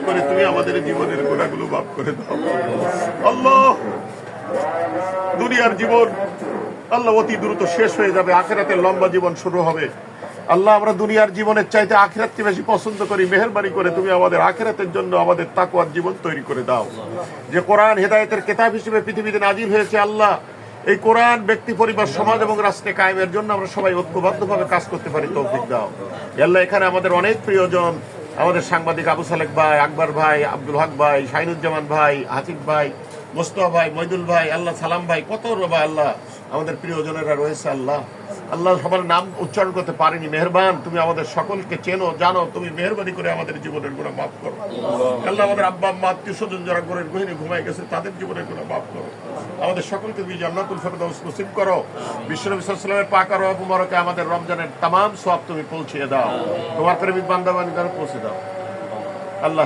করে তুমি আমাদের জীবনের গুনাহগুলো মাফ করে দাও আল্লাহ। দুনিয়ার জীবন আল্লাহ অতি দ্রুত শেষ হয়ে যাবে, আখিরাতের লম্বা জীবন শুরু হবে। আল্লাহ, আমরা দুনিয়ার জীবনের চাইতে আখিরাতকে বেশি পছন্দ করি। মেহেরবানি করে তুমি আমাদের আখিরাতের জন্য আমাদের তাকওয়ার জীবন তৈরি করে দাও। যে কোরআন হেদায়েতের কিতাব হিসেবে পৃথিবীতে নাজিল হয়েছে আল্লাহ, এই কোরআন ব্যক্তি, পরিবার, সমাজ এবং রাষ্ট্রে কায়েমের জন্য আমরা সবাই ঐক্যবদ্ধভাবে কাজ করতে পারি তৌফিক দাও। আল্লাহ, এখানে আমাদের অনেক প্রিয়জন, আমাদের সাংবাদিক আবু সালেক ভাই, আকবর ভাই, আব্দুল হক ভাই, শাহিনুজ্জামান ভাই, হাসিফ ভাই, মোস্তফা ভাই, মইদুল ভাই, আল্লাহ সালাম ভাই, কত রবা আল্লাহ আমাদের প্রিয়জনেরা রয়েছে আল্লাহ। আল্লাহ সবার নাম উচ্চারণ করতে পারিনি, মেহেরবান তুমি আমাদের সকলকে চেনো, জানো, তুমি মেহেরবানি করে আমাদের জীবনের গুনাহ মাফ করো আল্লাহ। আমাদের আব্বা আম্মা, আত্মীয় স্বজন যারা ঘরের গৃহিণী ঘুমাই গেছে তাদের জীবনের গুনাহ মাফ করো। আমাদের সকলকে তুমি জান্নাতুল ফেরদাউস নসিব করো। বিশ্বনবী সাল্লাল্লাহু আলাইহি ওয়াসাল্লামের পাক আর মুবারকে আমাদের রমজানের तमाम সওয়াব তুমি পৌঁছে দাও, তোমার প্রেমিক বান্দাবান্দিদের পৌঁছে দাও আল্লাহ।